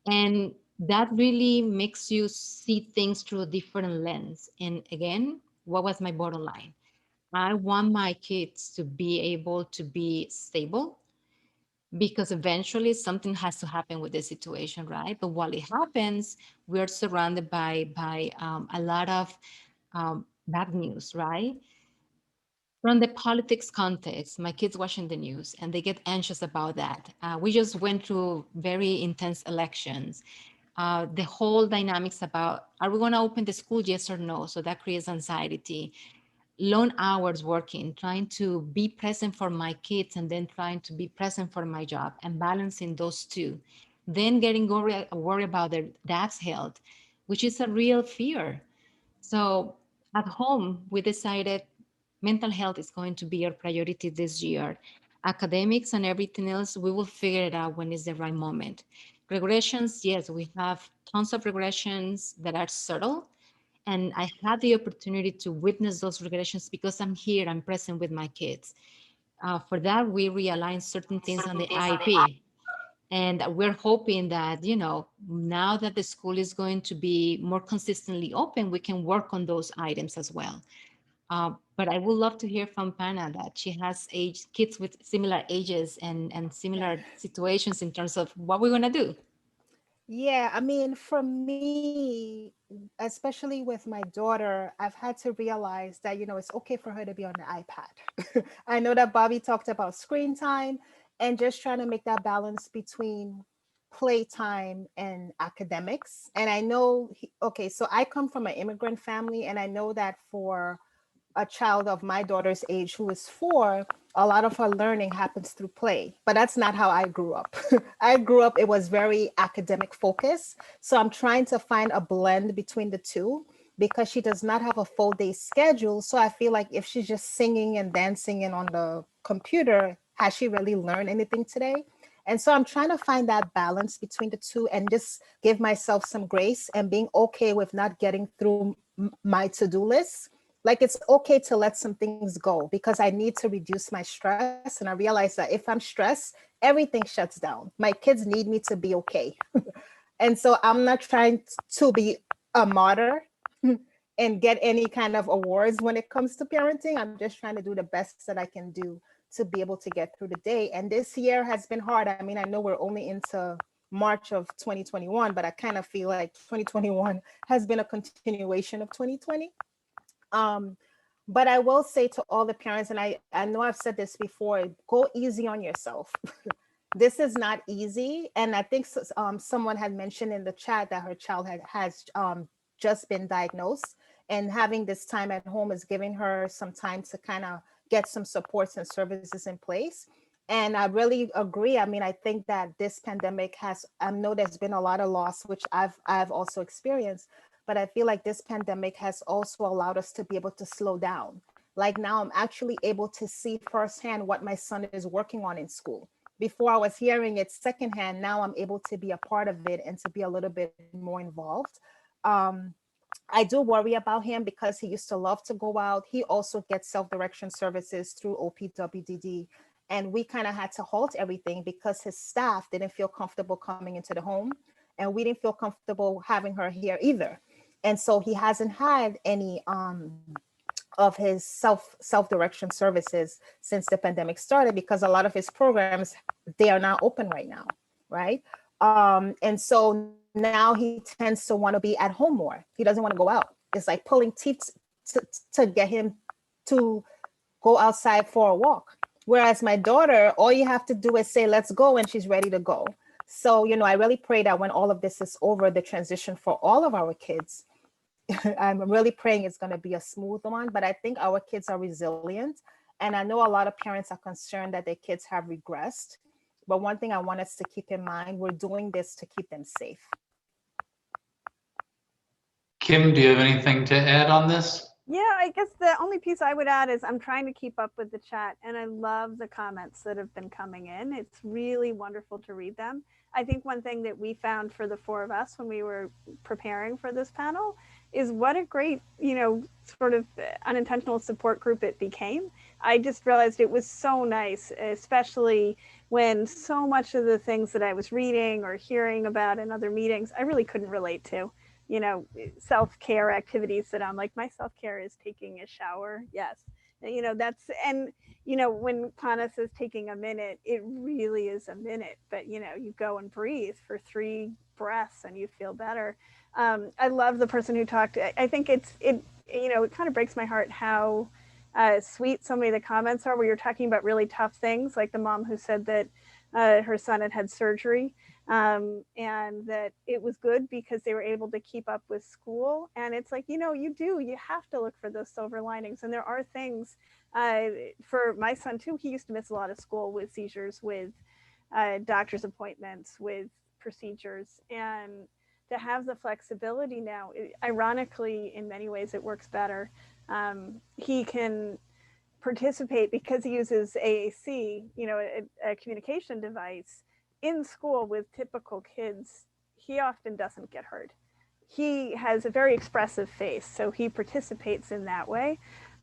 And that really makes you see things through a different lens. And again, what was my bottom line? I want my kids to be able to be stable because eventually something has to happen with the situation, right? But while it happens, we're surrounded by a lot of bad news, right? From the politics context, my kids watching the news and they get anxious about that. We just went through very intense elections. The whole dynamics about, are we going to open the school, yes or no? So that creates anxiety. Long hours working, trying to be present for my kids and then trying to be present for my job and balancing those two. Then getting worried about their dad's health, which is a real fear. So at home, we decided mental health is going to be our priority this year. Academics and everything else, we will figure it out when it's the right moment. Regressions, yes, we have tons of regressions that are subtle. And I had the opportunity to witness those regressions because I'm here, I'm present with my kids. For that, we realigned certain things on the IP. And we're hoping that, now that the school is going to be more consistently open, we can work on those items as well. But I would love to hear from Pana that she has kids with similar ages and similar situations in terms of what we're going to do. Yeah, I mean, for me, especially with my daughter, I've had to realize that, it's okay for her to be on the iPad. I know that Bobby talked about screen time and just trying to make that balance between playtime and academics. And I know, okay, so I come from an immigrant family, and I know that for a child of my daughter's age who is 4, a lot of her learning happens through play. But that's not how I grew up. I grew up, it was very academic focused. So I'm trying to find a blend between the two because she does not have a full day schedule. So I feel like if she's just singing and dancing and on the computer, has she really learned anything today? And so I'm trying to find that balance between the two and just give myself some grace and being okay with not getting through my to-do list. Like, it's okay to let some things go because I need to reduce my stress. And I realize that if I'm stressed, everything shuts down. My kids need me to be okay. And so I'm not trying to be a martyr and get any kind of awards when it comes to parenting. I'm just trying to do the best that I can do to be able to get through the day. And this year has been hard. I mean, I know we're only into March of 2021, but I kind of feel like 2021 has been a continuation of 2020. Um, but I will say to all the parents, and I know I've said this before, go easy on yourself. This is not easy. And I think someone had mentioned in the chat that her child has just been diagnosed, and having this time at home is giving her some time to kind of get some supports and services in place. And I really agree. I mean, I think that this pandemic I know there's been a lot of loss, which I've also experienced, but I feel like this pandemic has also allowed us to be able to slow down. Like, now I'm actually able to see firsthand what my son is working on in school. Before, I was hearing it secondhand. Now I'm able to be a part of it and to be a little bit more involved. Um, I do worry about him because he used to love to go out. He also gets self-direction services through OPWDD. And we kind of had to halt everything because his staff didn't feel comfortable coming into the home. And we didn't feel comfortable having her here either. And so he hasn't had any of his self-direction services since the pandemic started, because a lot of his programs, they are not open right now, right? And so now he tends to want to be at home more. He doesn't want to go out. It's like pulling teeth to get him to go outside for a walk. Whereas my daughter, all you have to do is say, let's go, and she's ready to go. So, I really pray that when all of this is over, the transition for all of our kids, I'm really praying it's going to be a smooth one. But I think our kids are resilient. And I know a lot of parents are concerned that their kids have regressed. But one thing I want us to keep in mind, we're doing this to keep them safe. Kim, do you have anything to add on this? Yeah, I guess the only piece I would add is I'm trying to keep up with the chat, and I love the comments that have been coming in. It's really wonderful to read them. I think one thing that we found for the 4 of us when we were preparing for this panel is what a great, sort of unintentional support group it became. I just realized it was so nice, especially when so much of the things that I was reading or hearing about in other meetings, I really couldn't relate to. Self-care activities that I'm like, my self-care is taking a shower. Yes. That's, and, when Pana says taking a minute, it really is a minute, but you go and breathe for 3 breaths and you feel better. I love the person who talked. I think it kind of breaks my heart how sweet so many of the comments are, where you're talking about really tough things, like the mom who said that her son had surgery. And that it was good because they were able to keep up with school. And it's like, you have to look for those silver linings. And there are things for my son too. He used to miss a lot of school with seizures, with doctor's appointments, with procedures. And to have the flexibility now, ironically, in many ways, it works better. He can participate because he uses AAC, a communication device in school with typical kids. He often doesn't get hurt. He has a very expressive face, so he participates in that way.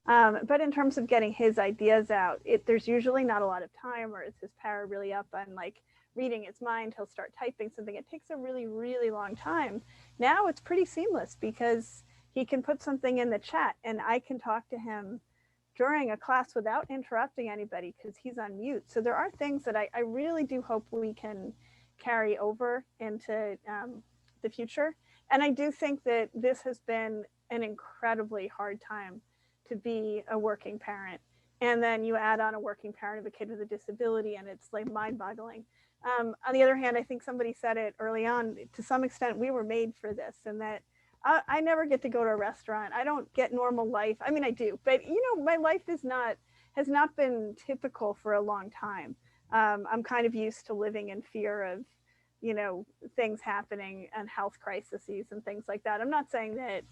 But in terms of getting his ideas out, there's usually not a lot of time, or is his power really up on like reading its mind? He'll start typing something. It takes a really, really long time. Now it's pretty seamless because he can put something in the chat and I can talk to him during a class without interrupting anybody because he's on mute. So there are things that I really do hope we can carry over into the future. And I do think that this has been an incredibly hard time to be a working parent. And then you add on a working parent of a kid with a disability and it's like mind-boggling. On the other hand, I think somebody said it early on, to some extent, we were made for this, and that I never get to go to a restaurant. I don't get normal life. I mean, I do, but my life has not been typical for a long time. I'm kind of used to living in fear of, things happening and health crises and things like that. I'm not saying that,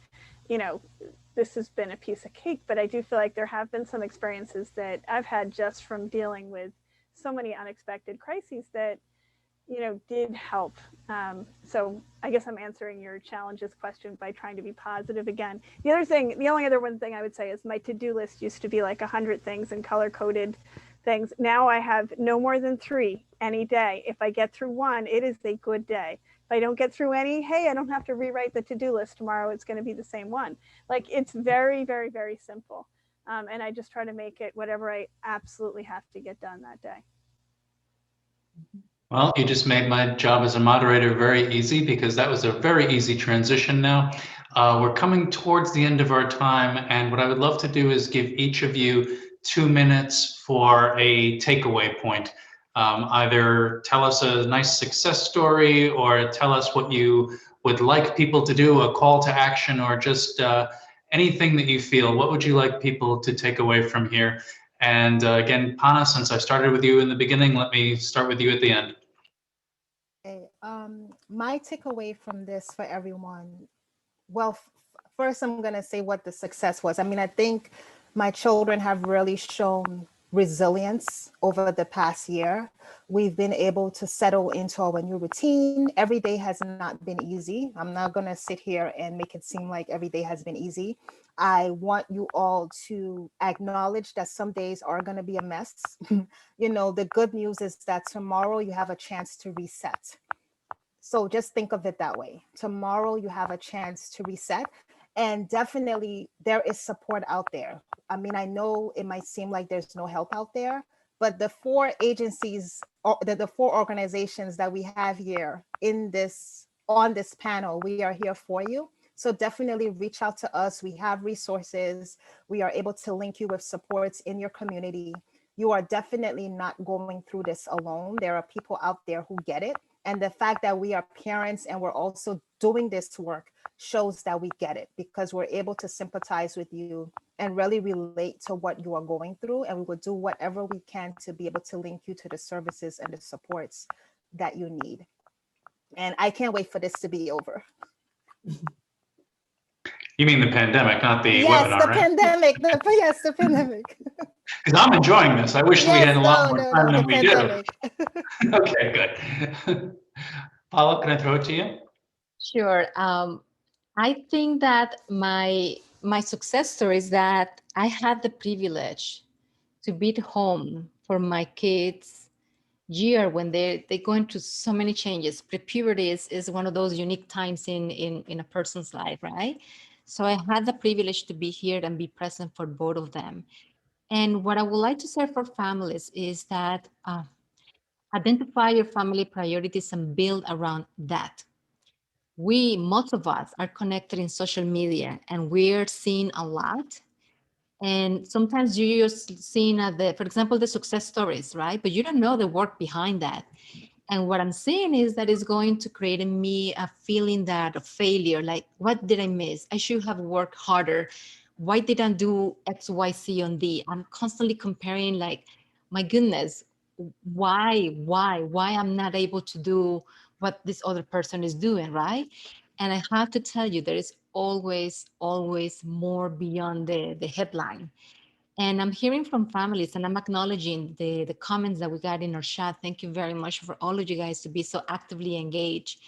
this has been a piece of cake, but I do feel like there have been some experiences that I've had just from dealing with so many unexpected crises that, did help. So I guess I'm answering your challenges question by trying to be positive again. The only other one thing I would say is my to-do list used to be like 100 things and color-coded things. Now I have no more than 3 any day. If I get through one, it is a good day. If I don't get through any, hey, I don't have to rewrite the to-do list tomorrow. It's going to be the same one. Like, it's very, very, very simple. And I just try to make it whatever I absolutely have to get done that day. Well, you just made my job as a moderator very easy, because that was a very easy transition now. We're coming towards the end of our time, and what I would love to do is give each of you 2 minutes for a takeaway point. Either tell us a nice success story, or tell us what you would like people to do, a call to action, or just anything that you feel. What would you like people to take away from here? And again, Pana, since I started with you in the beginning, let me start with you at the end. Okay, my takeaway from this for everyone, well, first I'm going to say what the success was. I mean, I think my children have really shown resilience over the past year. We've been able to settle into our new routine. Every day has not been easy. I'm not going to sit here and make it seem like every day has been easy. I want you all to acknowledge that some days are going to be a mess. The good news is that tomorrow you have a chance to reset. So just think of it that way. Tomorrow you have a chance to reset. And definitely there is support out there. I mean, I know it might seem like there's no help out there, but the 4 agencies, or the 4 organizations that we have here on this panel, we are here for you. So definitely reach out to us. We have resources. We are able to link you with supports in your community. You are definitely not going through this alone. There are people out there who get it. And the fact that we are parents and we're also doing this work shows that we get it, because we're able to sympathize with you and really relate to what you are going through. And we will do whatever we can to be able to link you to the services and the supports that you need. And I can't wait for this to be over. You mean the pandemic, not the webinar, the right? Pandemic. Yes, the pandemic. Because I'm enjoying this. I wish we had a lot more time than we do. Okay, good. Paola, can I throw it to you? Sure. I think that my success story is that I had the privilege to be at home for my kids' year when they're going through so many changes. Pre-puberty is one of those unique times in a person's life, right? So I had the privilege to be here and be present for both of them. And what I would like to say for families is that identify your family priorities and build around that. Most of us are connected in social media and we're seeing a lot. And sometimes you're seeing for example, the success stories, right? But you don't know the work behind that. And what I'm seeing is that it's going to create in me a feeling that of failure, like, what did I miss? I should have worked harder. Why didn't I do X, Y, C, and D? I'm constantly comparing, like, my goodness, why I'm not able to do what this other person is doing, right? And I have to tell you, there is always, always more beyond the headline. And I'm hearing from families, and I'm acknowledging the comments that we got in our chat. Thank you very much for all of you guys to be so actively engaged.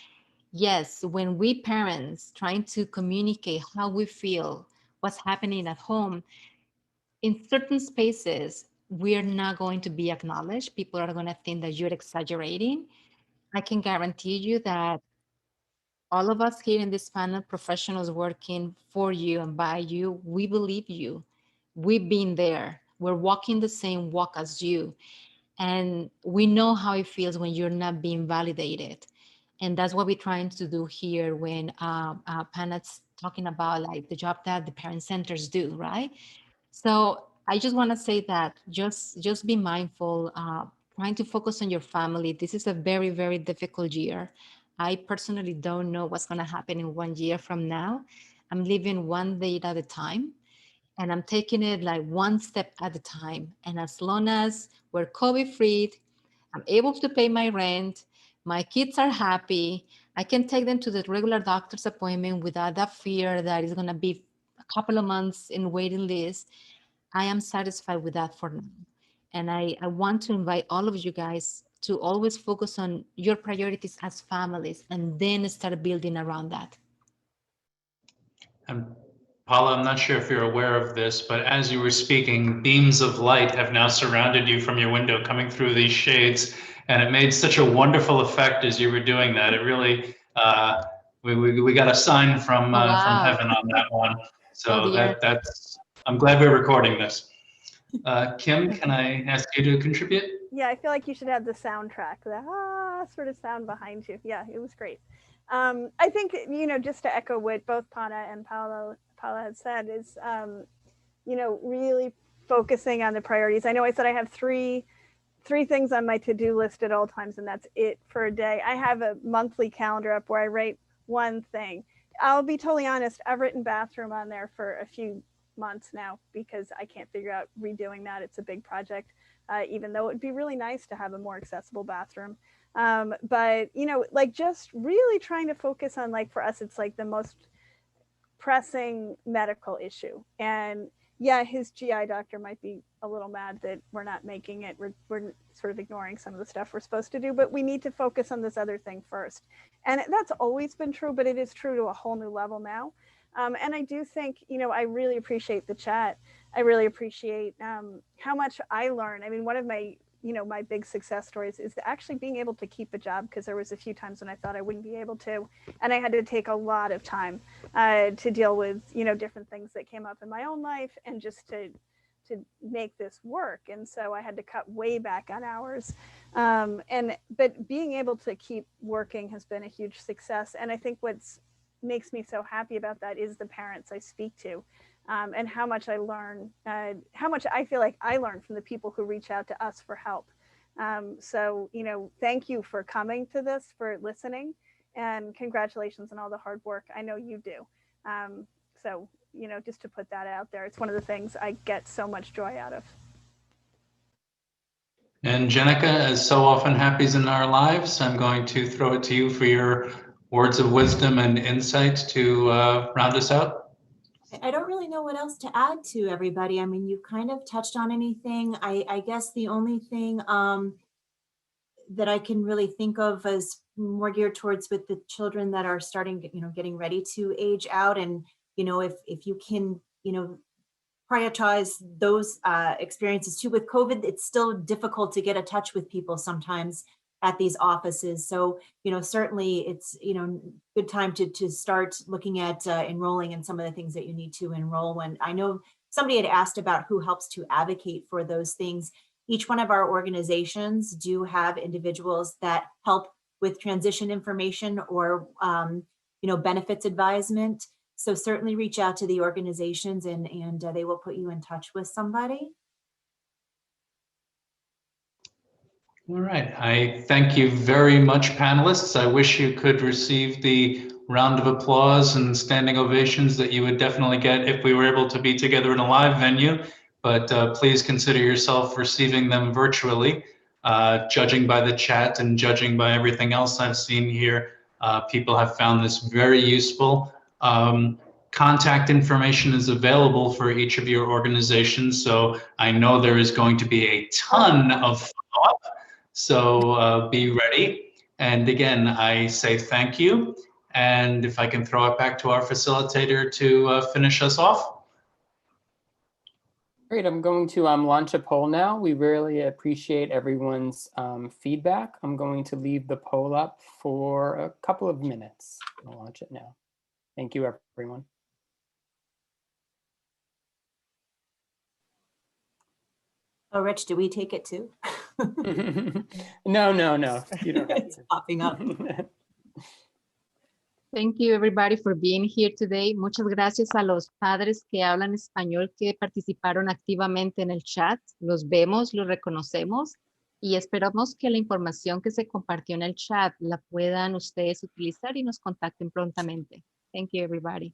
Yes, when we parents trying to communicate how we feel, what's happening at home, in certain spaces, we're not going to be acknowledged. People are going to think that you're exaggerating. I can guarantee you that all of us here in this panel, professionals working for you and by you, we believe you. We've been there. We're walking the same walk as you. And we know how it feels when you're not being validated. And that's what we're trying to do here when Panna's talking about like the job that the parent centers do, right? So I just want to say that just be mindful, trying to focus on your family. This is a very, very difficult year. I personally don't know what's going to happen in 1 year from now. I'm living one day at a time, and I'm taking it like one step at a time. And as long as we're COVID free, I'm able to pay my rent, my kids are happy, I can take them to the regular doctor's appointment without that fear that it's going to be a couple of months in waiting list. I am satisfied with that for now. And I want to invite all of you guys to always focus on your priorities as families and then start building around that. And Paula, I'm not sure if you're aware of this, but as you were speaking, beams of light have now surrounded you from your window coming through these shades. And it made such a wonderful effect as you were doing that. It really, we got a sign from heaven on that one. So that's, I'm glad we're recording this. Kim, can I ask you to contribute? Yeah, I feel like you should have the soundtrack, the sort of sound behind you. Yeah, it was great. I think, you know, just to echo what both Panna and Paola had said is, you know, really focusing on the priorities. I know I said I have three things on my to-do list at all times, and that's it for a day. I have a monthly calendar up where I write one thing. I'll be totally honest, I've written bathroom on there for a few months now because I can't figure out redoing that. It's a big project, even though it'd be really nice to have a more accessible bathroom. But, you know, like just really trying to focus on, like, for us, it's like the most pressing medical issue. And yeah, his GI doctor might be a little mad that we're not making it. We're sort of ignoring some of the stuff we're supposed to do, but we need to focus on this other thing first. And that's always been true, but it is true to a whole new level now. And I do think, you know, I really appreciate the chat. I really appreciate how much I learn. I mean, one of my, you know, my big success stories is actually being able to keep a job, because there was a few times when I thought I wouldn't be able to, and I had to take a lot of time to deal with, you know, different things that came up in my own life, and just to make this work. And so I had to cut way back on hours. But being able to keep working has been a huge success. And I think what's makes me so happy about that is the parents I speak to, and how much I learn, how much I feel like I learn from the people who reach out to us for help. So, you know, thank you for coming to this, for listening, and congratulations on all the hard work. I know you do. So, you know, just to put that out there, it's one of the things I get so much joy out of. And Jenica, as so often happens in our lives, I'm going to throw it to you for your words of wisdom and insight to round us out. I don't really know what else to add to everybody. I mean, you kind of touched on anything. I guess the only thing that I can really think of is more geared towards with the children that are starting, you know, getting ready to age out. And, you know, if you can, you know, prioritize those experiences too. With COVID, it's still difficult to get a touch with people sometimes at these offices. So, you know, certainly it's, you know, good time to start looking at enrolling in some of the things that you need to enroll. When I know somebody had asked about who helps to advocate for those things. Each one of our organizations do have individuals that help with transition information or, you know, benefits advisement. So certainly reach out to the organizations and they will put you in touch with somebody. All right, I thank you very much, panelists. I wish you could receive the round of applause and standing ovations that you would definitely get if we were able to be together in a live venue, but please consider yourself receiving them virtually. Judging by the chat and judging by everything else I've seen here, People have found this very useful. Contact information is available for each of your organizations, so I know there is going to be a ton of follow-up, so be ready. And again, I say thank you, and if I can throw it back to our facilitator to finish us off. Great, I'm going to launch a poll now. We really appreciate everyone's feedback. I'm going to leave the poll up for a couple of minutes. I'll launch it now. Thank you, everyone. Oh, Rich, do we take it too? No, you don't have It's popping up. to. Thank you everybody for being here today. Muchas gracias a los padres que hablan español que participaron activamente en el chat. Los vemos, los reconocemos y esperamos que la información que se compartió en el chat la puedan ustedes utilizar y nos contacten prontamente. Thank you everybody.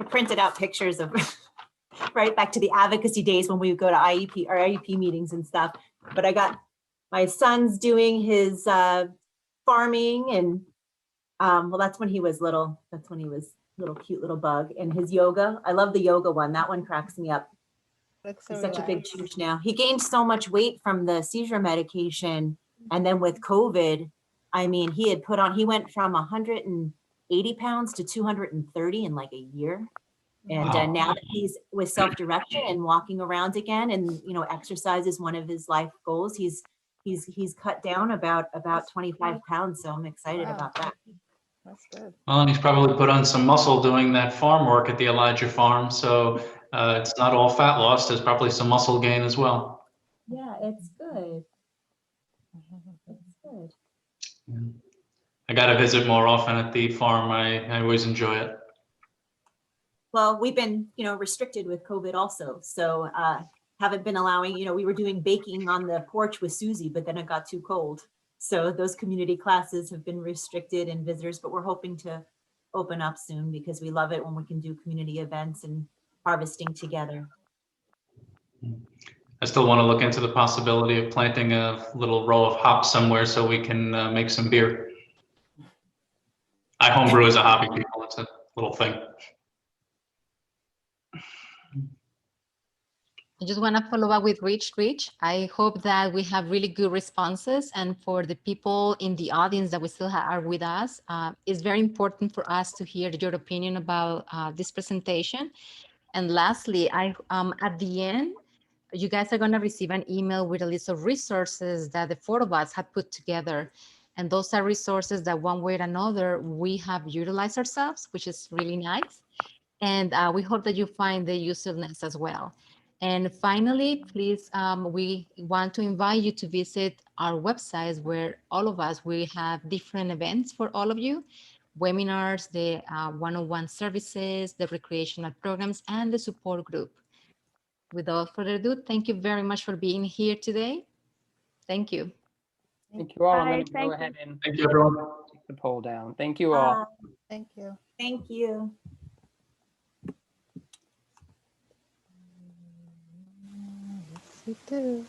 I printed out pictures of right back to the advocacy days when we would go to IEP meetings and stuff. But I got my son's doing his farming, and well, that's when he was little. That's when he was little cute little bug, and his yoga. I love the yoga one. That one cracks me up. Looks so He's such a big relaxed. chooch now. He gained so much weight from the seizure medication, and then with COVID, I mean, he went from 180 pounds to 230 in like a year. And Wow. now that he's with self-direction and walking around again, and exercise is one of his life goals, he's cut down about 25 pounds. So I'm excited Wow. about that. That's good. Well, and he's probably put on some muscle doing that farm work at the Elijah farm, so it's not all fat loss. There's probably some muscle gain as well. Yeah, it's good. It's good. I got to visit more often at the farm. I always enjoy it. Well, we've been, restricted with COVID also. So haven't been allowing, we were doing baking on the porch with Susie, but then it got too cold. So those community classes have been restricted and visitors, but we're hoping to open up soon because we love it when we can do community events and harvesting together. I still want to look into the possibility of planting a little row of hops somewhere so we can make some beer. I homebrew as a hobby, people. It's a little thing. I just want to follow up with Rich. I hope that we have really good responses, and for the people in the audience that we still are with us, it's very important for us to hear your opinion about this presentation. And lastly, at the end, you guys are going to receive an email with a list of resources that the four of us have put together. And those are resources that one way or another, we have utilized ourselves, which is really nice. And we hope that you find the usefulness as well. And finally, please, we want to invite you to visit our websites where all of us, we have different events for all of you, webinars, the one-on-one services, the recreational programs, and the support group. Without further ado, thank you very much for being here today. Thank you. Thank you all. I'm Bye, going to go thank ahead and Thank you, everyone. take the poll down. Thank you all. Thank you. Thank you. You too.